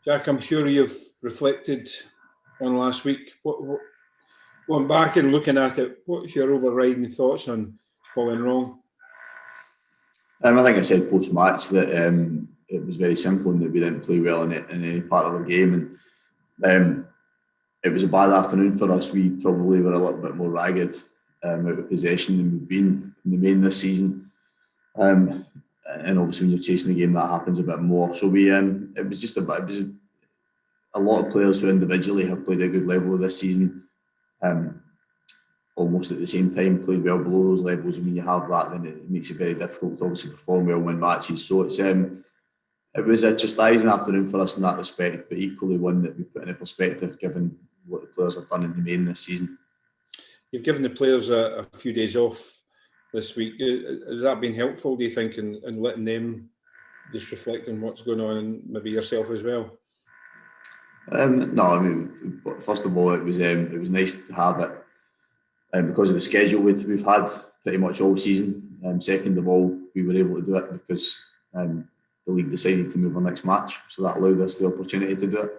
Jack, I'm sure you've reflected on last week. Going back and looking at it, what's your overriding thoughts on what went wrong? I think I said post-match that it was very simple and that we didn't play well in any part of our game. And it was a bad afternoon for us. We probably were a little bit more ragged out of possession than we've been in the main this season. And obviously when you're chasing the game, that happens a bit more. So it was a lot of players who individually have played a good level this season. Almost at the same time played well below those levels, and when you have that, then it makes it very difficult to obviously perform well and win matches. So it was a chastising afternoon for us in that respect, but equally one that we put into perspective given what the players have done in the main this season. You've given the players a few days off this week. Has that been helpful, do you think, in letting them just reflect on what's going on, and maybe yourself as well? No, I mean, first of all, it was nice to have it. Because of the schedule we've had pretty much all season. Second of all, we were able to do it because the league decided to move our next match, so that allowed us the opportunity to do it.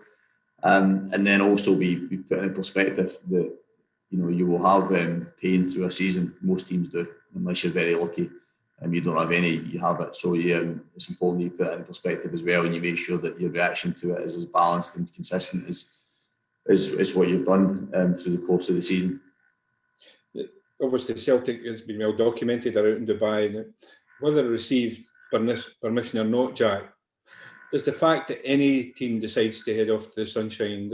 And then also we put in perspective that you will have pain through a season. Most teams do, unless you're very lucky. You don't have any, you have it. So it's important that you put it in perspective as well, and you make sure that your reaction to it is as balanced and consistent as what you've done through the course of the season. Obviously, Celtic has been well documented out in Dubai. Whether it received permission or not, Jack, does the fact that any team decides to head off to the sunshine,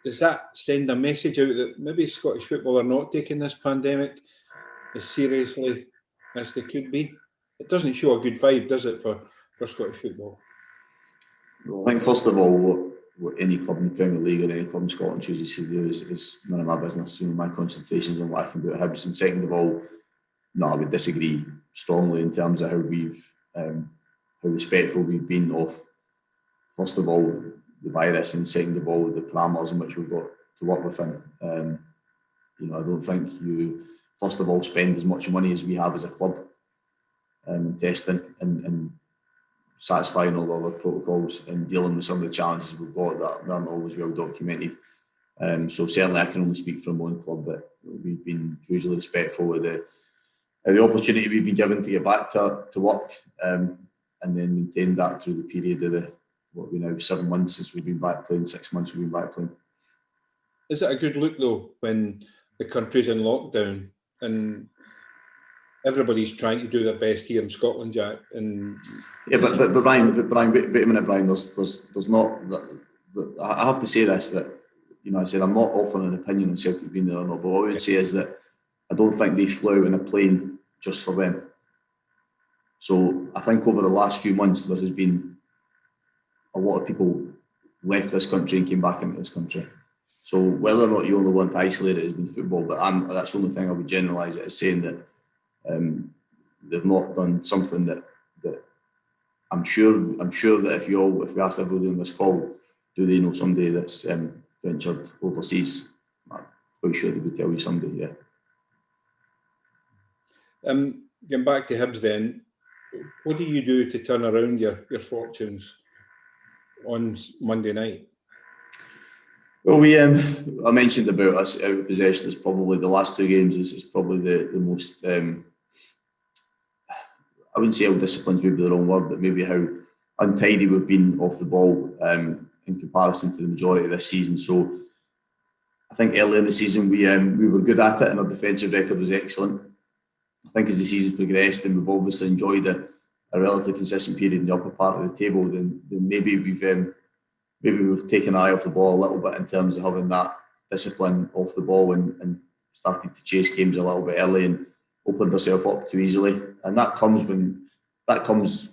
does that send a message out that maybe Scottish football are not taking this pandemic as seriously as they could be? It doesn't show a good vibe, does it, for Scottish football? Well, I think first of all, what any club in the Premier League or any club in Scotland chooses to do is none of my business. My concentration is on what I can do at Hibs. And second of all, no, I would disagree strongly in terms of how respectful we've been of, first of all, the virus, and second of all, the parameters in which we've got to work within. I don't think you, first of all, spend as much money as we have as a club in testing and satisfying all the other protocols and dealing with some of the challenges we've got that aren't always well documented. So certainly I can only speak for my own club, but we've been hugely respectful of the opportunity we've been given to get back to work, and then maintain that through the period of 7 months since we've been back playing, 6 months we've been back playing. Is it a good look though when the country's in lockdown and everybody's trying to do their best here in Scotland, Jack? And but Brian, wait a minute, Brian. There's not. I have to say this, that I said I'm not offering an opinion on Celtic being there or not, but what I would say is that I don't think they flew out in a plane just for them. So I think over the last few months there has been a lot of people left this country and came back into this country. So whether or not you only want to isolate it has been football, but that's the only thing I would generalise it as saying that they've not done something that I'm sure that if we asked everybody on this call, do they know somebody that's ventured overseas? I'm quite sure they would tell you somebody, yeah. Getting back to Hibs then, what do you do to turn around your fortunes on Monday night? Well, I mentioned about us out of possession is probably the last two games is probably the most, I wouldn't say ill-disciplined would be the wrong word, but maybe how untidy we've been off the ball in comparison to the majority of this season. So I think early in the season we were good at it and our defensive record was excellent. I think as the season's progressed and we've obviously enjoyed a relatively consistent period in the upper part of the table, then maybe we've taken an eye off the ball a little bit in terms of having that discipline off the ball and started to chase games a little bit early and opened ourselves up too easily. And that comes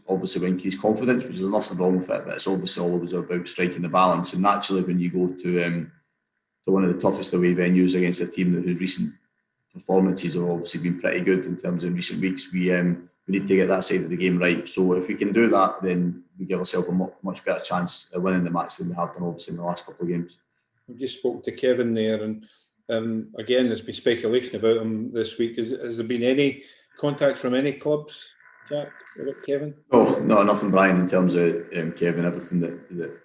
obviously with increased confidence, which is nothing wrong with it, but it's obviously always about striking the balance. And naturally, when you go to one of the toughest away venues against a team whose recent performances have obviously been pretty good in terms of recent weeks, we need to get that side of the game right. So if we can do that, then we give ourselves a much better chance of winning the match than we have done obviously in the last couple of games. We just spoke to Kevin there, and again, there's been speculation about him this week. Has there been any contact from any clubs Jack, what about Kevin? No, nothing, Brian, in terms of Kevin. Everything that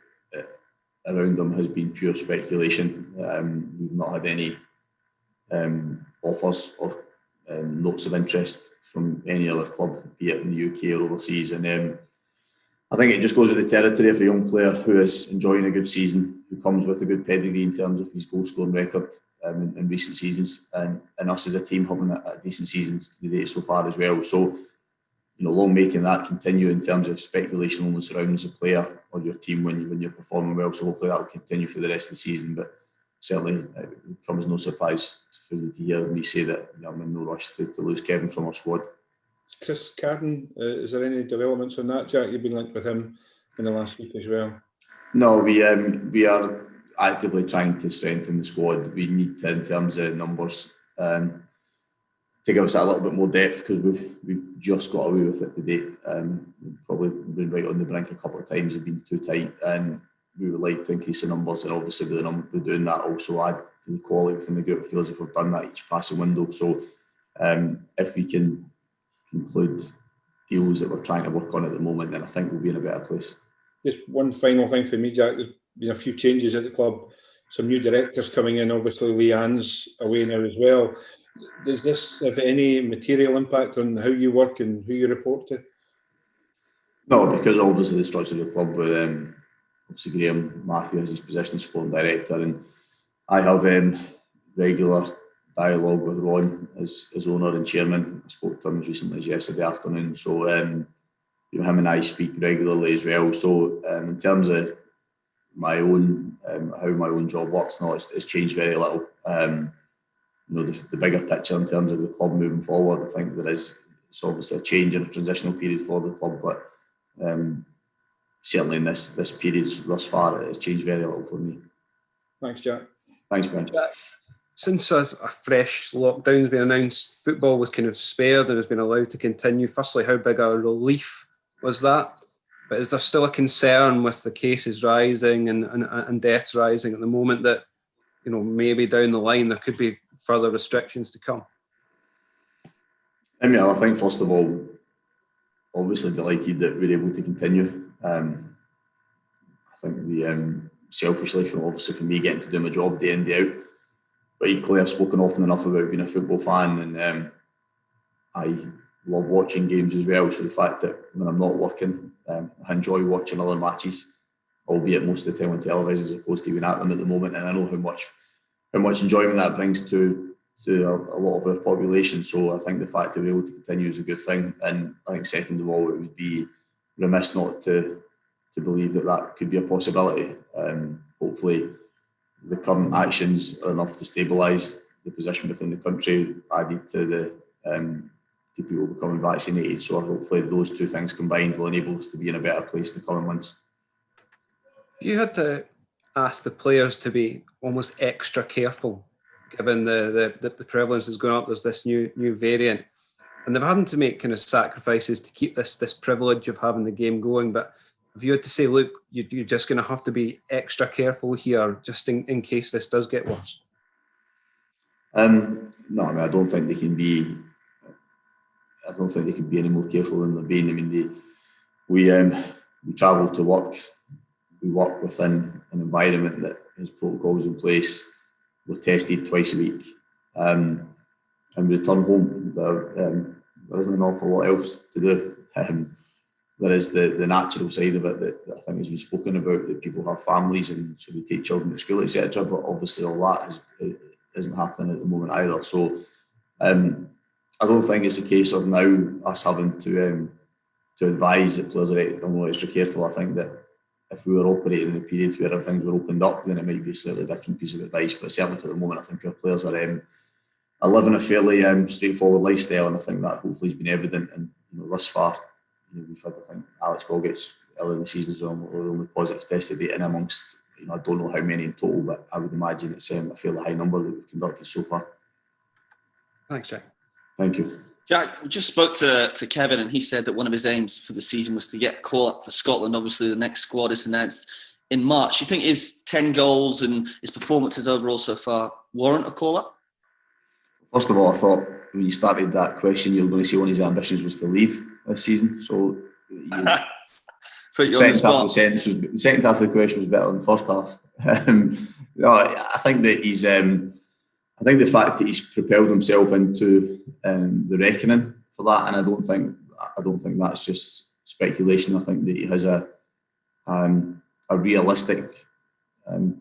around him has been pure speculation. We've not had any offers or notes of interest from any other club, be it in the UK or overseas. And I think it just goes with the territory of a young player who is enjoying a good season, who comes with a good pedigree in terms of his goal scoring record in recent seasons, and us as a team having a decent season to date so far as well. So, long making that continue in terms of speculation only surrounds a player or your team when you're performing well. So hopefully that will continue for the rest of the season. But certainly it comes no surprise for you to hear me say that I'm in no rush to lose Kevin from our squad. Chris Carden, is there any developments on that, Jack? You've been linked with him in the last week as well. No, we are actively trying to strengthen the squad. We need to, in terms of numbers, to give us a little bit more depth, because we've just got away with it to date. Probably been right on the brink a couple of times, have been too tight, and we would like to increase the numbers, and obviously with doing that also add to the quality within the group. It feels as if we've done that each passing window. So if we can conclude deals that we're trying to work on at the moment, then I think we'll be in a better place. Just one final thing for me, Jack. There's been a few changes at the club. Some new directors coming in. Obviously, Leanne's away now as well. Does this have any material impact on how you work and who you report to? No, because obviously the structure of the club with obviously Graham Matthew as his position as sporting director, and I have regular dialogue with Ron as owner and chairman. I spoke to him as recently as yesterday afternoon. So him and I speak regularly as well. So in terms of my own how my own job works now, it's changed very little. The bigger picture in terms of the club moving forward, I think it's obviously a change and a transitional period for the club, but certainly in this period thus far, it's changed very little for me. Thanks, Jack. Thanks, Ben. Jack, since a fresh lockdown's been announced, football was kind of spared and has been allowed to continue. Firstly, how big a relief was that? But is there still a concern with the cases rising and deaths rising at the moment that, maybe down the line there could be further restrictions to come? I think first of all, obviously delighted that we're able to continue. I think selfishly, obviously for me getting to do my job day in, day out, but equally I've spoken often enough about being a football fan, and I love watching games as well. So the fact that when I'm not working, I enjoy watching other matches, albeit most of the time on television as opposed to being at them at the moment, and I know how much enjoyment that brings to a lot of our population. So I think the fact that we're able to continue is a good thing, and I think second of all, it would be remiss not to believe that could be a possibility. Hopefully the current actions are enough to stabilise the position within the country, added to the to people becoming vaccinated. So hopefully those two things combined will enable us to be in a better place in the coming months. You had to ask the players to be almost extra careful, given the prevalence is going up. There's this new variant, and they're having to make kind of sacrifices to keep this privilege of having the game going. But if you had to say, look, you're just going to have to be extra careful here, just in case this does get worse. No, I don't think they can be. I don't think they can be any more careful than they're being. We travel to work. We work within an environment that has protocols in place. We're tested twice a week, and we return home. There isn't an awful lot else to do. There is the natural side of it that I think has been spoken about, that people have families and so they take children to school, etc. But obviously all that isn't happening at the moment either. So I don't think it's a case of now us having to advise that players are more extra careful. I think that if we were operating in a period where everything were opened up, then it might be a slightly different piece of advice. But certainly for the moment, I think our players are living a fairly straightforward lifestyle, and I think that hopefully has been evident. And thus far, we've had, I think, Alex Golgett's early in the season as well, we're only positive tested in amongst, I don't know how many in total, but I would imagine it's a fairly high number that we've conducted so far. Thanks, Jack. Thank you. Jack, we just spoke to Kevin, and he said that one of his aims for the season was to get a call up for Scotland. Obviously, the next squad is announced in March. Do you think his 10 goals and his performances overall so far warrant a call up? First of all, I thought when you started that question, you were going to say one of his ambitions was to leave. this season. So Put you on the second half of spot. the second half of the question was better than the first half. No, I think that he's. I think the fact that he's propelled himself into the reckoning for that, and I don't think that's just speculation. I think that he has a realistic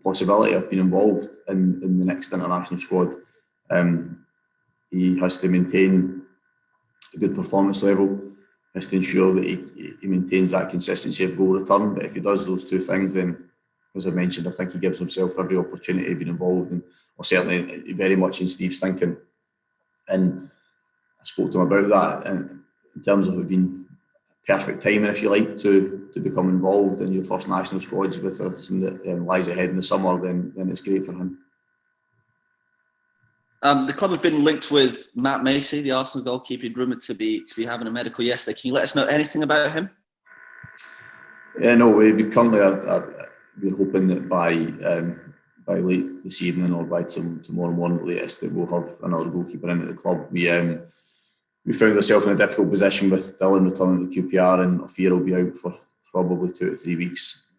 possibility of being involved in the next international squad. He has to maintain a good performance level. Has to ensure that he maintains that consistency of goal return. But if he does those two things, then, as I mentioned, I think he gives himself every opportunity to be involved, or certainly very much in Steve's thinking. And I spoke to him about that, and in terms of it being perfect timing, if you like, to become involved in your first national squads with us and that lies ahead in the summer, then it's great for him. The club have been linked with Matt Macey, the Arsenal goalkeeper, rumoured to be having a medical yesterday. Can you let us know anything about him? Yeah, no, we currently we're hoping that by late this evening or by tomorrow morning at latest that we'll have another goalkeeper into the club. We found ourselves in a difficult position with Dylan returning to QPR, and Ophir will be out for probably 2 to 3 weeks.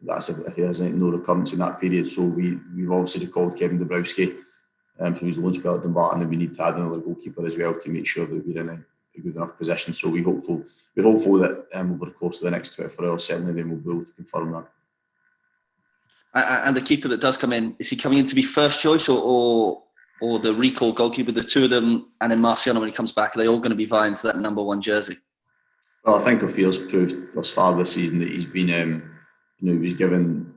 That's if he has no recurrence in that period. So we've obviously recalled Kevin Dabrowski from his loan spell at Dumbarton, and we need to add another goalkeeper as well to make sure that we're in a good enough position. So we're hopeful that over the course of the next 24 hours, certainly then we'll be able to confirm that. And the keeper that does come in, is he coming in to be first choice or the recall goalkeeper, the two of them, and then Marciano when he comes back? Are they all going to be vying for that number 1 jersey? Well, I think Ophir's proved thus far this season that he's been, he was given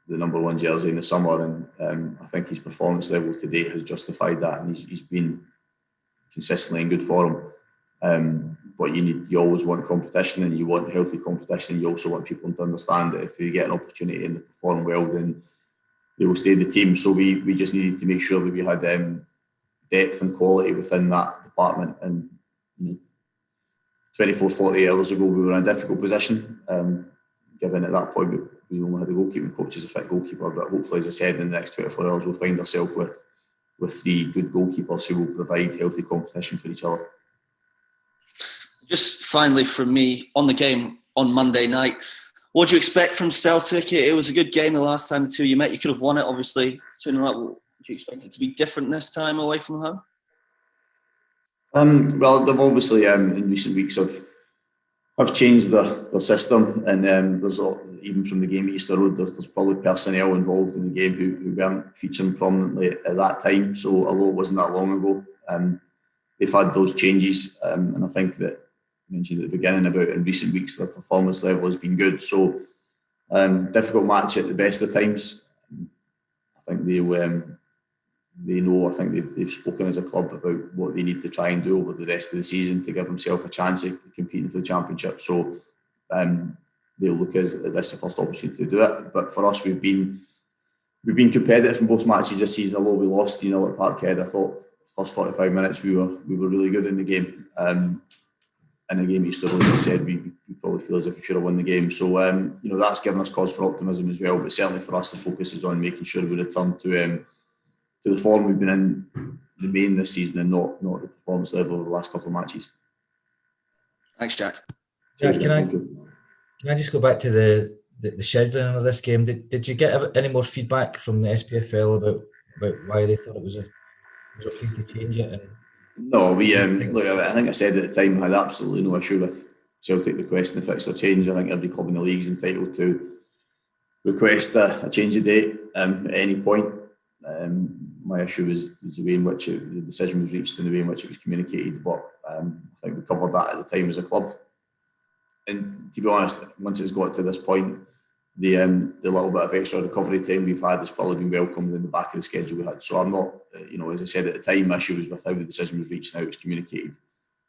the number 1 jersey in the summer, and I think his performance level today has justified that, and he's been consistently in good form. But you always want competition, and you want healthy competition, and you also want people to understand that if they get an opportunity and they perform well, then they will stay in the team. So we just needed to make sure that we had depth and quality within that department. And 24, 48 hours ago, we were in a difficult position, given at that point we only had a goalkeeping coach as a fit goalkeeper. But hopefully, as I said, in the next 24 hours, we'll find ourselves with 3 good goalkeepers who will provide healthy competition for each other. Just finally from me, on the game on Monday night, what do you expect from Celtic? It was a good game the last time the two of you met. You could have won it, obviously. Do you expect it to be different this time away from home? Well, they've obviously in recent weeks have changed their system, and there's even from the game at Easter Road, there's probably personnel involved in the game who weren't featuring prominently at that time. So although it wasn't that long ago, they've had those changes, and I think that I mentioned at the beginning about in recent weeks their performance level has been good. So difficult match at the best of times. I think they know. I think they've spoken as a club about what they need to try and do over the rest of the season to give themselves a chance of competing for the championship. So they'll look at this the first opportunity to do it. But for us, we've been competitive in both matches this season. Although we lost 3-0 at Parkhead, I thought first 45 minutes we were really good in the game. In the game Easter Road, as I said, we probably feel as if we should have won the game. So that's given us cause for optimism as well. But certainly for us, the focus is on making sure we return to the form we've been in the main this season, and not the performance level over the last couple of matches. Thanks, Jack. Jack, can I just go back to the scheduling of this game? Did you get any more feedback from the SPFL about why they thought it was okay to change it? And no, I think I said at the time I had absolutely no issue with Celtic requesting the fixture change. I think every club in the league is entitled to request a change of date at any point. My issue was the way in which the decision was reached and the way in which it was communicated. But I think we covered that at the time as a club. And to be honest, once it's got to this point, the little bit of extra recovery time we've had has probably been welcomed in the back of the schedule we had. So I'm not, as I said at the time, my issue was with how the decision was reached and how it was communicated.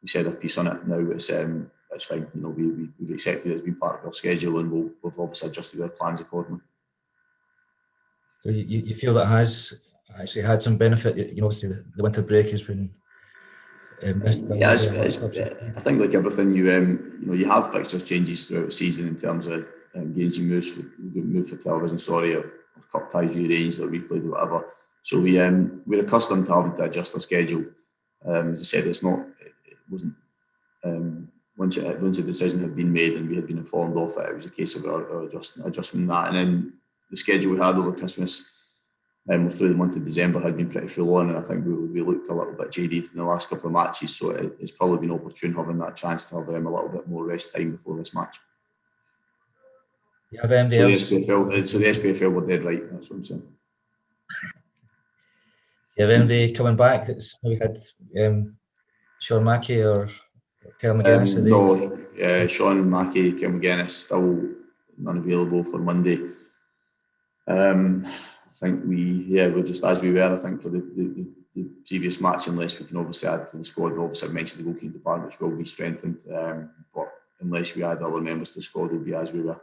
We said our piece on it. Now it's fine. We've accepted it's been part of our schedule, and we've obviously adjusted our plans accordingly. So you feel that has actually had some benefit? Obviously the winter break has been missed. Yeah, I think like everything, you have fixtures changes throughout the season in terms of games you move for television, or cup ties rearranged or replayed or whatever. So we're accustomed to having to adjust our schedule. As I said, it once the decision had been made and we had been informed of it, it was a case of our adjustment that. And then the schedule we had over Christmas through the month of December had been pretty full on, and I think we looked a little bit jaded in the last couple of matches, so it's probably been opportune having that chance to have a little bit more rest time before this match. You have anybody else? So the SPFL were dead right, that's what I'm saying. You have anybody coming back that's maybe had Sean Mackey or Kel McGuinness? No, Sean Mackey, Kel McGuinness still unavailable for Monday. I think we're just as we were, I think, for the previous match, unless we can obviously add to the squad. Obviously, I mentioned the goalkeeping department, which will be strengthened, but unless we add other members to the squad, we'll be as we were.